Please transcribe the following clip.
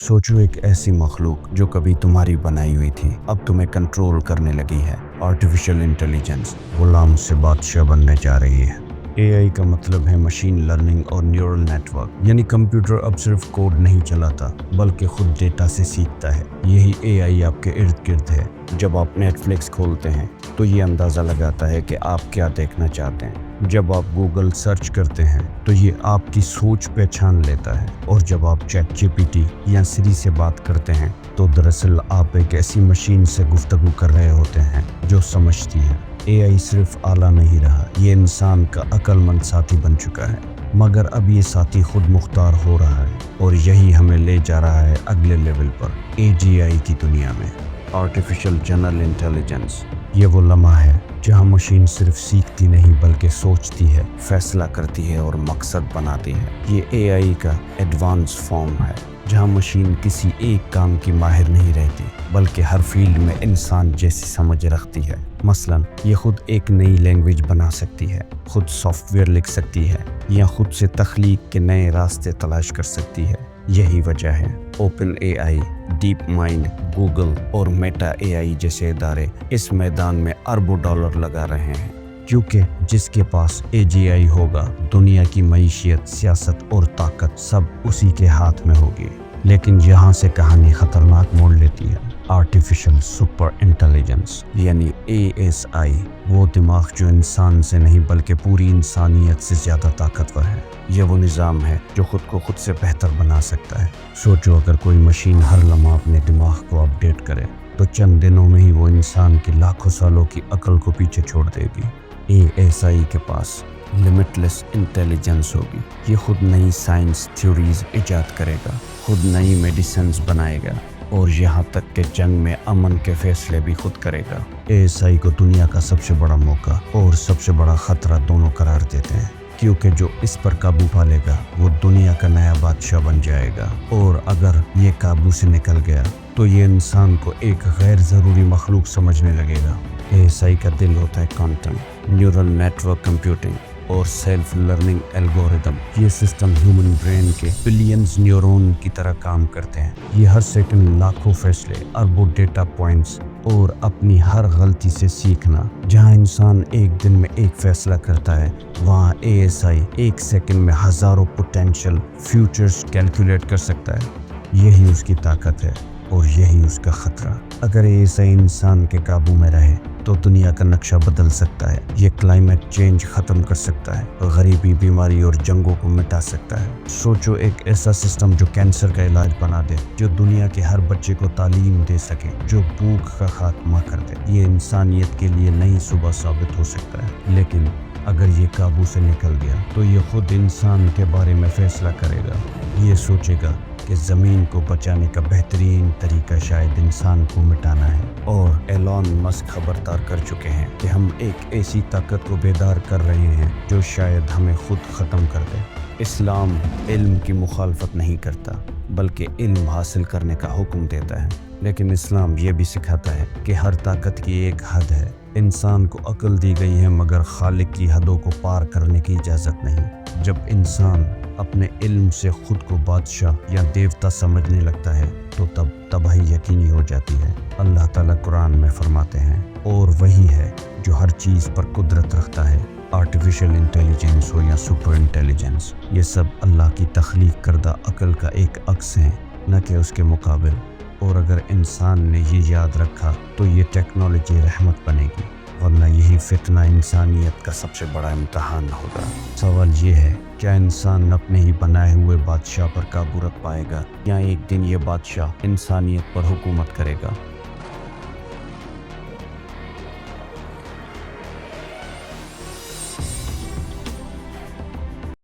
सोचो एक ऐसी मखलूक जो कभी तुम्हारी बनाई हुई थी अब तुम्हें कंट्रोल करने लगी है। आर्टिफिशियल इंटेलिजेंस गुलाम से बादशाह बनने जा रही है। एआई का मतलब है मशीन लर्निंग और न्यूरल नेटवर्क, यानी कंप्यूटर अब सिर्फ कोड नहीं चलाता बल्कि खुद डेटा से सीखता है। यही एआई आपके इर्द गिर्द है। जब आप नेटफ्लिक्स खोलते हैं तो ये अंदाज़ा लगाता है कि आप क्या देखना चाहते हैं। जब आप गूगल सर्च करते हैं तो ये आपकी सोच पहचान लेता है, और जब आप चैट जीपीटी या सिरी से बात करते हैं तो दरअसल आप एक ऐसी मशीन से गुफ्तगू कर रहे होते हैं जो समझती है। एआई सिर्फ आला नहीं रहा, ये इंसान का अक्लमंद साथी बन चुका है, मगर अब ये साथी खुद मुख्तार हो रहा है और यही हमें ले जा रहा है अगले लेवल पर, एजीआई की दुनिया में। आर्टिफिशियल जनरल इंटेलिजेंस ये वो लम्हा है जहाँ मशीन सिर्फ सीखती नहीं बल्कि सोचती है, फैसला करती है और मकसद बनाती है। ये एआई का एडवांस फॉर्म है जहाँ मशीन किसी एक काम की माहिर नहीं रहती बल्कि हर फील्ड में इंसान जैसी समझ रखती है। मसलन ये खुद एक नई लैंग्वेज बना सकती है, खुद सॉफ्टवेयर लिख सकती है या खुद से तख्लीक के नए रास्ते तलाश कर सकती है। यही वजह है open AI, deep mind, Google और मेटा एआई जैसे इदारे इस मैदान में अरबों डॉलर लगा रहे हैं, क्योंकि जिसके पास एजीआई होगा दुनिया की मईशियत, सियासत और ताकत सब उसी के हाथ में होगी। लेकिन यहाँ से कहानी खतरनाक मोड़ लेती है। आर्टिफिशियल सुपर इंटेलिजेंस यानी एएसआई वो दिमाग जो इंसान से नहीं बल्कि पूरी इंसानियत से ज़्यादा ताकतवर है। यह वो निज़ाम है जो खुद को खुद से बेहतर बना सकता है। सोचो अगर कोई मशीन हर लम्हा अपने दिमाग को अपडेट करे तो चंद दिनों में ही वो इंसान की लाखों सालों की अक्ल को पीछे छोड़ देगी। एएसआई के पास लिमिटलेस इंटेलिजेंस होगी। ये खुद नई साइंस थ्योरीज इजाद करेगा, खुद नई मेडिसिन्स बनाएगा और यहाँ तक कि जंग में अमन के फैसले भी खुद करेगा। एएसआई को दुनिया का सबसे बड़ा मौका और सबसे बड़ा खतरा दोनों करार देते हैं, क्योंकि जो इस पर काबू पा लेगा वो दुनिया का नया बादशाह बन जाएगा, और अगर ये काबू से निकल गया तो ये इंसान को एक गैर ज़रूरी मखलूक समझने लगेगा। एएसआई का दिल होता है क्वांटम, न्यूरल नेटवर्क कंप्यूटिंग और सेल्फ लर्निंग एल्गोरिदम। ये सिस्टम ह्यूमन ब्रेन के बिलियंस न्यूरॉन की तरह काम करते हैं। ये हर सेकंड लाखों फैसले, अरबों डेटा पॉइंट्स और अपनी हर गलती से सीखना। जहां इंसान एक दिन में एक फैसला करता है वहां एएसआई एक सेकंड में हजारों पोटेंशियल फ्यूचर्स कैलकुलेट कर सकता है। यही उसकी ताकत है और यही उसका खतरा। अगर एएसआई इंसान के काबू में रहे तो दुनिया का नक्शा बदल सकता है। ये क्लाइमेट चेंज खत्म कर सकता है, गरीबी, बीमारी और जंगों को मिटा सकता है। सोचो एक ऐसा सिस्टम जो कैंसर का इलाज बना दे, जो दुनिया के हर बच्चे को तालीम दे सके, जो भूख का खात्मा कर दे। ये इंसानियत के लिए नई सुबह साबित हो सकता है। लेकिन अगर ये काबू से निकल गया तो ये खुद इंसान के बारे में फैसला करेगा। ये सोचेगा कि ज़मीन को बचाने का बेहतरीन तरीका शायद इंसान को मिटाना है। और एलॉन मस्क खबरदार कर चुके हैं कि हम एक ऐसी ताकत को बेदार कर रहे हैं जो शायद हमें खुद ख़त्म कर दे। इस्लाम इल्म की मुखालफत नहीं करता बल्कि इल्म हासिल करने का हुक्म देता है, लेकिन इस्लाम ये भी सिखाता है कि हर ताकत की एक हद है। इंसान को अक्ल दी गई है मगर खालिक की हदों को पार करने की इजाज़त नहीं। जब इंसान अपने इल्म से खुद को बादशाह या देवता समझने लगता है तो तब तबाही यकीनी हो जाती है। अल्लाह ताला कुरान में फरमाते हैं, और वही है जो हर चीज़ पर कुदरत रखता है, आर्टिफिशियल इंटेलिजेंस हो या सुपर इंटेलिजेंस, ये सब अल्लाह की तख्लीक करदा अक्ल का एक अक्स है, न कि उसके मुकाबिल। और अगर इंसान ने ये याद रखा तो ये टेक्नोलॉजी रहमत बनेगी, वरना यही फितना इंसानियत का सबसे बड़ा इम्तहान होगा। सवाल ये है, क्या इंसान अपने ही बनाए हुए बादशाह पर काबू रख पाएगा या एक दिन ये बादशाह इंसानियत पर हुकूमत करेगा?